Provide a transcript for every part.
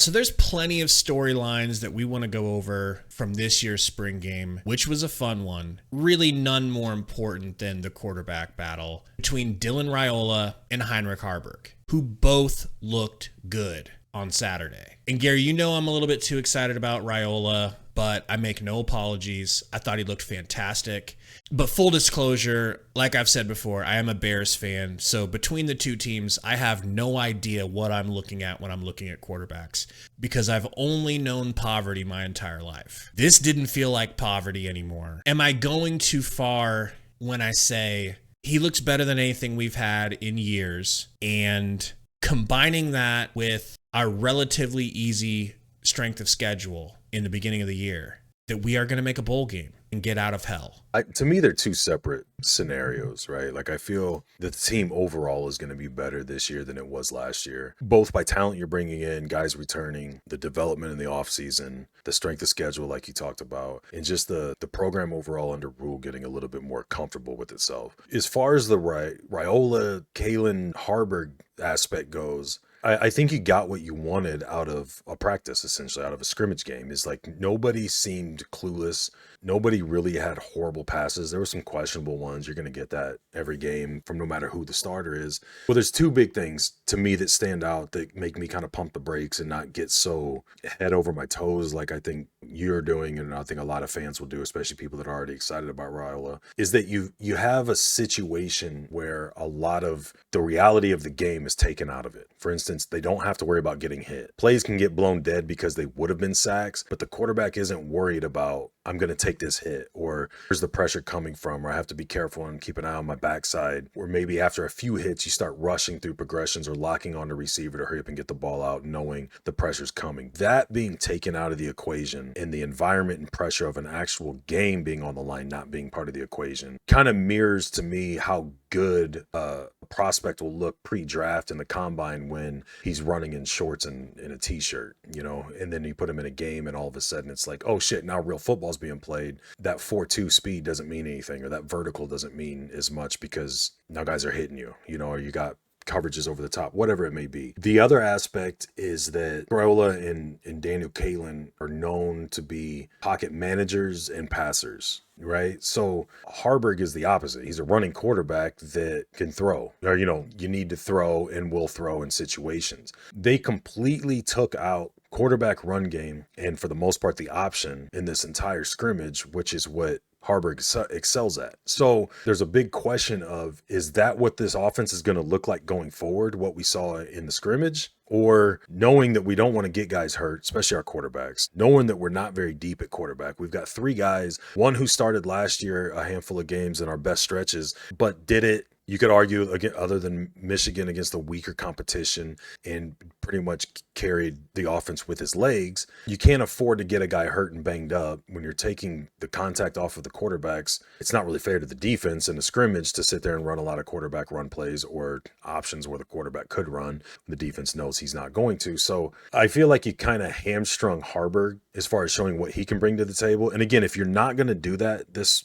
So there's plenty of storylines that we want to go over from this year's spring game, which was a fun one. Really none more important than the quarterback battle between Dylan Raiola and Heinrich Haarberg, who both looked good on Saturday. And Gary, you know I'm a little bit too excited about Raiola, but I make no apologies. I thought he looked fantastic. But full disclosure, like I've said before, I am a Bears fan. So between the two teams, I have no idea what I'm looking at when I'm looking at quarterbacks because I've only known poverty my entire life. This didn't feel like poverty anymore. Am I going too far when I say he looks better than anything we've had in years? And combining that with our relatively easy strength of schedule in the beginning of the year, that we are going to make a bowl game and get out of hell. To me, they're two separate scenarios, right? Like, I feel that the team overall is going to be better this year than it was last year, both by talent you're bringing in, guys returning, the development in the offseason, the strength of schedule, like you talked about, and just the program overall under Rule getting a little bit more comfortable with itself. As far as the Raiola, Kalen, Haarberg aspect goes, I think you got what you wanted out of a practice, essentially, out of a scrimmage game. Is like nobody seemed clueless. Nobody really had horrible passes. There were some questionable ones. You're going to get that every game from no matter who the starter is. Well, there's two big things to me that stand out that make me kind of pump the brakes and not get so head over my toes like I think you're doing, and I think a lot of fans will do, especially people that are already excited about Raiola, is that you have a situation where a lot of the reality of the game is taken out of it. For instance, they don't have to worry about getting hit. Plays can get blown dead because they would have been sacks, but the quarterback isn't worried about, I'm going to take this hit, or where's the pressure coming from, or I have to be careful and keep an eye on my backside, or maybe after a few hits, you start rushing through progressions or locking on the receiver to hurry up and get the ball out, knowing the pressure's coming. That being taken out of the equation in the environment and pressure of an actual game being on the line, not being part of the equation, kind of mirrors to me how good a prospect will look pre-draft in the combine when he's running in shorts and in a t-shirt, and then you put him in a game and all of a sudden it's like, oh shit, now real football's being played. That 4.2 speed doesn't mean anything, or that vertical doesn't mean as much because now guys are hitting you, or you got coverages over the top, whatever it may be. The other aspect is that Raiola and Daniel Kalen are known to be pocket managers and passers, right? So Haarberg is the opposite. He's a running quarterback that can throw, or, you need to throw and will throw in situations. They completely took out quarterback run game and for the most part the option in this entire scrimmage, which is what Haarberg excels at. So there's a big question of, is that what this offense is going to look like going forward, what we saw in the scrimmage? Or knowing that we don't want to get guys hurt, especially our quarterbacks, knowing that we're not very deep at quarterback. We've got three guys, one who started last year a handful of games in our best stretches, but did it, you could argue, again, other than Michigan, against a weaker competition and pretty much carried the offense with his legs. You can't afford to get a guy hurt and banged up when you're taking the contact off of the quarterbacks. It's not really fair to the defense in a scrimmage to sit there and run a lot of quarterback run plays or options where the quarterback could run. The defense knows he's not going to. So I feel like you kind of hamstrung Haarberg as far as showing what he can bring to the table. And again, if you're not going to do that this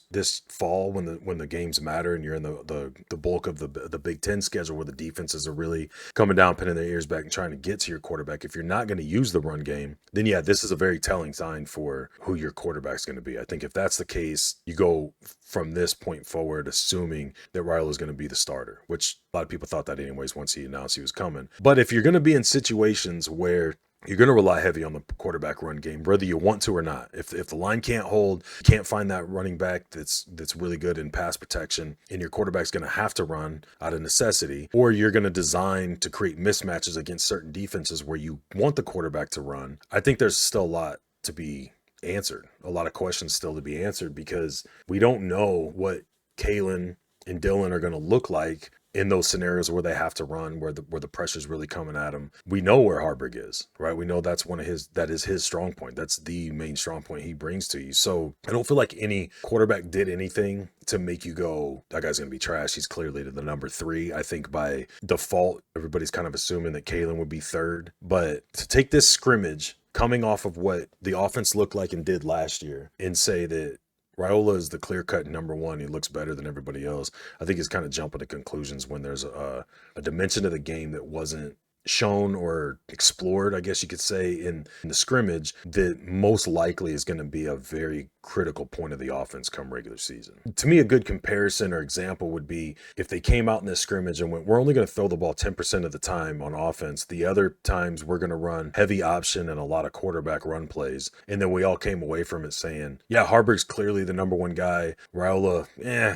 fall when the games matter and you're in the bulk of the Big Ten schedule where the defenses are really coming down, pinning their ears back and trying to get to your quarterback, if you're not going to use the run game, then yeah, this is a very telling sign for who your quarterback's going to be. I think if that's the case, you go from this point forward assuming that Raiola is going to be the starter, which a lot of people thought that anyways once he announced he was coming. But if you're going to be in situations where you're going to rely heavy on the quarterback run game, whether you want to or not. If the line can't hold, can't find that running back that's really good in pass protection, and your quarterback's going to have to run out of necessity, or you're going to design to create mismatches against certain defenses where you want the quarterback to run, I think there's still a lot to be answered, a lot of questions still to be answered, because we don't know what Kalen and Dylan are going to look like in those scenarios where they have to run, where the pressure's really coming at them. We know where Haarberg is, right? We know that is his strong point. That's the main strong point he brings to you. So I don't feel like any quarterback did anything to make you go, that guy's going to be trash. He's clearly the number 3. I think by default, everybody's kind of assuming that Kalen would be third. But to take this scrimmage, coming off of what the offense looked like and did last year, and say that Raiola is the clear-cut number 1. He looks better than everybody else. I think it's kind of jumping to conclusions when there's a dimension of the game that wasn't shown or explored, I guess you could say, in the scrimmage that most likely is going to be a very critical point of the offense come regular season. To me, a good comparison or example would be if they came out in this scrimmage and went, we're only going to throw the ball 10% of the time on offense. The other times we're going to run heavy option and a lot of quarterback run plays. And then we all came away from it saying, yeah, Haarberg's clearly the number one guy. Raiola,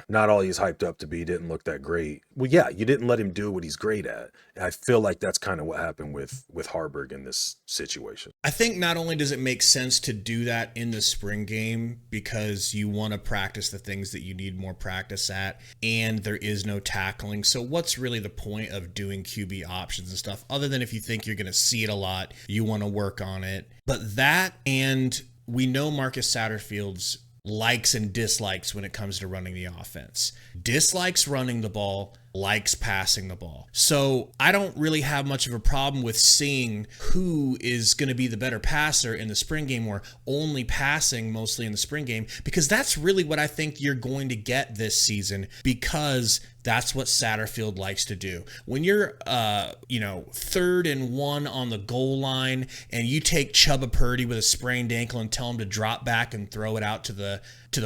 not all he's hyped up to be, didn't look that great. Well, yeah, you didn't let him do what he's great at. And I feel like that's kind of what happened with Haarberg in this situation. I think not only does it make sense to do that in the spring game because you want to practice the things that you need more practice at, and there is no tackling. So what's really the point of doing QB options and stuff other than if you think you're going to see it a lot, you want to work on it. But that, and we know Marcus Satterfield's likes and dislikes when it comes to running the offense. Dislikes running the ball, likes passing the ball. So I don't really have much of a problem with seeing who is going to be the better passer in the spring game or only passing mostly in the spring game, because that's really what I think you're going to get this season, because that's what Satterfield likes to do. When you're, 3rd and 1 on the goal line and you take Chubba Purdy with a sprained ankle and tell him to drop back and throw it out to the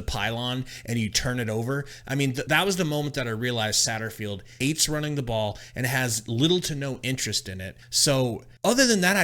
pylon and you turn it over. I mean, that was the moment that I realized Satterfield hates running the ball and has little to no interest in it. So other than that,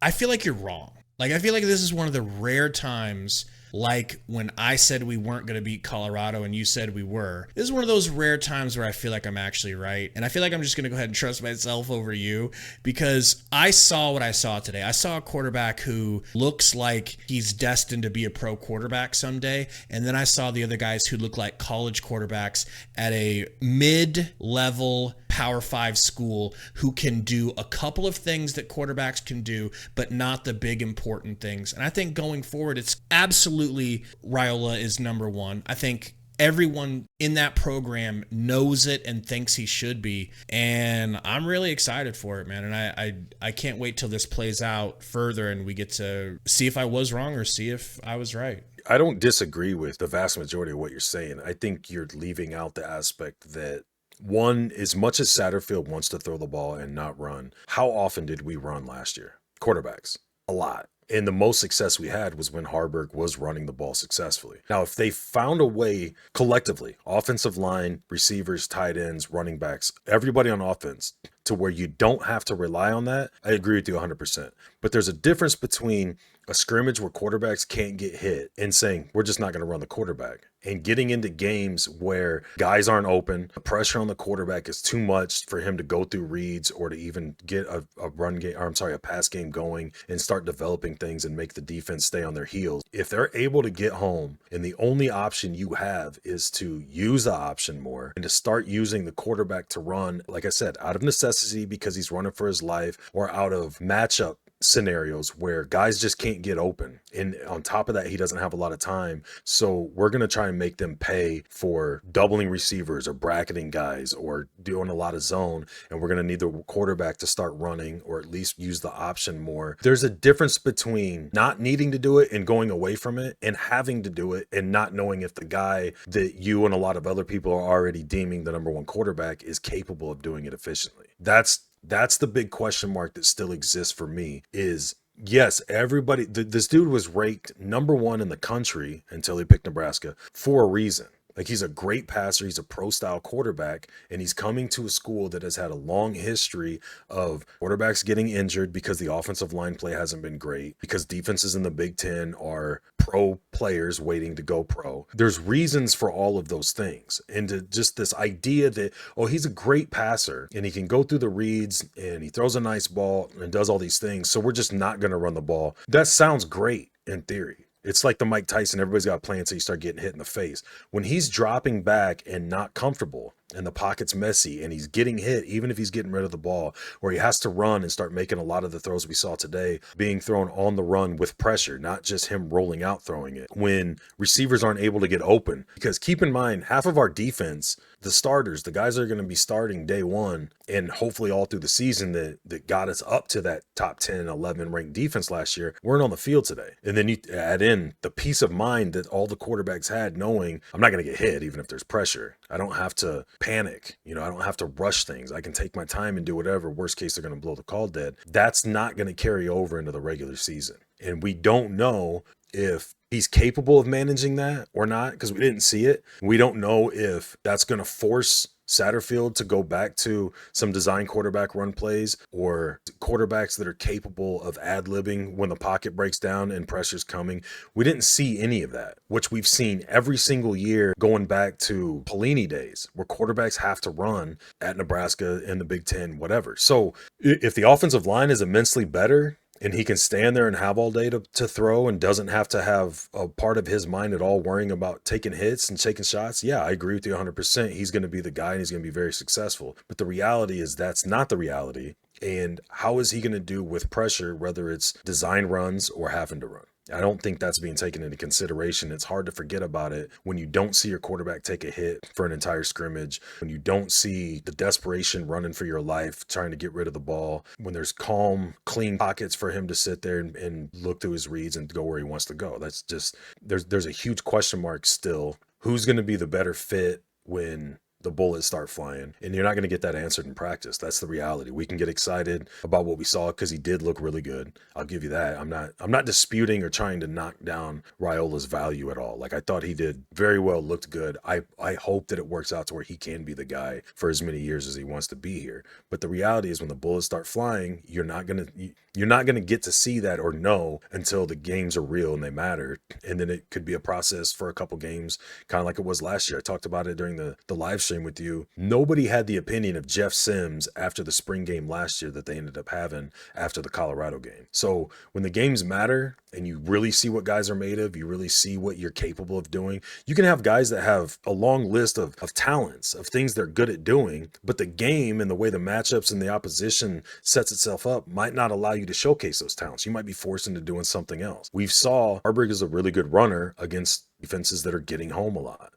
I feel like you're wrong. Like, I feel like this is one of the rare times, like when I said we weren't going to beat Colorado and you said we were. This is one of those rare times where I feel like I'm actually right. And I feel like I'm just going to go ahead and trust myself over you, because I saw what I saw today. I saw a quarterback who looks like he's destined to be a pro quarterback someday. And then I saw the other guys who look like college quarterbacks at a mid-level Power 5 school who can do a couple of things that quarterbacks can do, but not the big important things. And I think going forward, it's absolutely Raiola is number one. I think everyone in that program knows it and thinks he should be. And I'm really excited for it, man. And I can't wait till this plays out further and we get to see if I was wrong or see if I was right. I don't disagree with the vast majority of what you're saying. I think you're leaving out the aspect that, one, as much as Satterfield wants to throw the ball and not run, how often did we run last year? Quarterbacks. A lot. And the most success we had was when Haarberg was running the ball successfully. Now, if they found a way collectively, offensive line, receivers, tight ends, running backs, everybody on offense, to where you don't have to rely on that, I agree with you 100%. But there's a difference between a scrimmage where quarterbacks can't get hit and saying, we're just not going to run the quarterback, and getting into games where guys aren't open, the pressure on the quarterback is too much for him to go through reads or to even get a pass game going and start developing things and make the defense stay on their heels. If they're able to get home and the only option you have is to use the option more and to start using the quarterback to run, like I said, out of necessity because he's running for his life, or out of matchup scenarios where guys just can't get open, and on top of that he doesn't have a lot of time, so we're going to try and make them pay for doubling receivers or bracketing guys or doing a lot of zone, and we're going to need the quarterback to start running or at least use the option more. There's a difference between not needing to do it and going away from it, and having to do it and not knowing if the guy that you and a lot of other people are already deeming the number one quarterback is capable of doing it efficiently. That's the big question mark that still exists for me. Is, yes, everybody, this dude was ranked number one in the country until he picked Nebraska for a reason. Like, he's a great passer, he's a pro-style quarterback, and he's coming to a school that has had a long history of quarterbacks getting injured because the offensive line play hasn't been great, because defenses in the Big Ten are pro players waiting to go pro. There's reasons for all of those things. And to just this idea that, oh, he's a great passer, and he can go through the reads, and he throws a nice ball, and does all these things, so we're just not going to run the ball. That sounds great in theory. It's like the Mike Tyson, everybody's got a plan until you start getting hit in the face. When he's dropping back and not comfortable and the pocket's messy and he's getting hit, even if he's getting rid of the ball, or he has to run and start making a lot of the throws we saw today being thrown on the run with pressure, not just him rolling out throwing it. When receivers aren't able to get open, because keep in mind, half of our defense, the starters, the guys that are going to be starting day one and hopefully all through the season that got us up to that top 10, 11 ranked defense last year, weren't on the field today. And then you add in the peace of mind that all the quarterbacks had, knowing I'm not going to get hit even if there's pressure. I don't have to panic. You know, I don't have to rush things. I can take my time and do whatever. Worst case, they're going to blow the call dead. That's not going to carry over into the regular season. And we don't know if he's capable of managing that or not, because we didn't see it. We don't know if that's going to force Satterfield to go back to some design quarterback run plays, or quarterbacks that are capable of ad-libbing when the pocket breaks down and pressure's coming. We didn't see any of that, which we've seen every single year going back to Pelini days, where quarterbacks have to run at Nebraska in the Big Ten, whatever. So if the offensive line is immensely better, and he can stand there and have all day to throw and doesn't have to have a part of his mind at all worrying about taking hits and taking shots, yeah, I agree with you 100%. He's going to be the guy and he's going to be very successful. But the reality is that's not the reality. And how is he going to do with pressure, whether it's design runs or having to run? I don't think that's being taken into consideration. It's hard to forget about it when you don't see your quarterback take a hit for an entire scrimmage, when you don't see the desperation running for your life, trying to get rid of the ball, when there's calm, clean pockets for him to sit there and look through his reads and go where he wants to go. That's just, there's a huge question mark still. Who's going to be the better fit when the bullets start flying? And you're not going to get that answered in practice. That's the reality. We can get excited about what we saw because he did look really good. I'll give you that. I'm not disputing or trying to knock down Raiola's value at all. Like, I thought he did very well, looked good. I hope that it works out to where he can be the guy for as many years as he wants to be here. But the reality is when the bullets start flying, you're not going to get to see that or know until the games are real and they matter. And then it could be a process for a couple games, kind of like it was last year. I talked about it during the live stream with you. Nobody had the opinion of Jeff Sims after the spring game last year that they ended up having after the Colorado game. So when the games matter and you really see what guys are made of, you really see what you're capable of doing. You can have guys that have a long list of talents, of things they're good at doing, but the game and the way the matchups and the opposition sets itself up might not allow you to showcase those talents. You might be forced into doing something else. We've saw Haarberg is a really good runner against defenses that are getting home a lot.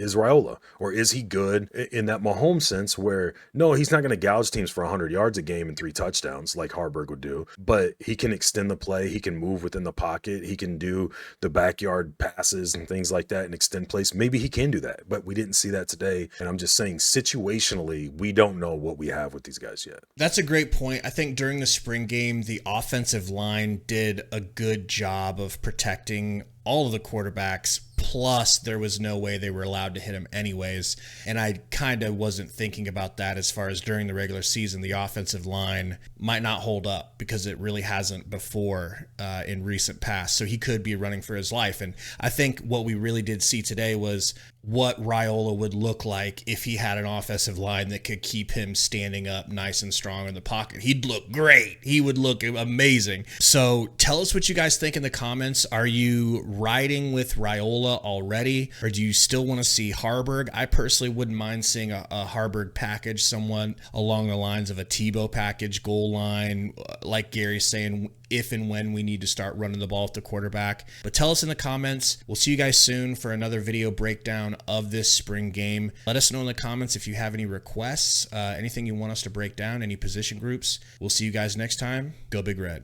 Is Raiola, or is he good in that Mahomes sense where, no, he's not going to gouge teams for 100 yards a game and 3 touchdowns like Haarberg would do, but he can extend the play, he can move within the pocket, he can do the backyard passes and things like that and extend plays. Maybe he can do that, but we didn't see that today. And I'm just saying, situationally, we don't know what we have with these guys yet. That's a great point. I think during the spring game, the offensive line did a good job of protecting all of the quarterbacks, plus there was no way they were allowed to hit him anyways. And I kind of wasn't thinking about that as far as during the regular season, the offensive line might not hold up because it really hasn't before in recent past. So he could be running for his life. And I think what we really did see today was what Raiola would look like if he had an offensive line that could keep him standing up nice and strong in the pocket. He'd look great. He would look amazing. So tell us what you guys think in the comments. Are you riding with Raiola already, or do you still want to see Haarberg? I personally wouldn't mind seeing a Haarberg package, someone along the lines of a Tebow package, goal line, like Gary's saying, if and when we need to start running the ball at the quarterback. But tell us in the comments. We'll see you guys soon for another video breakdown of this spring game. Let us know in the comments if you have any requests, anything you want us to break down, any position groups. We'll see you guys next time. Go Big Red.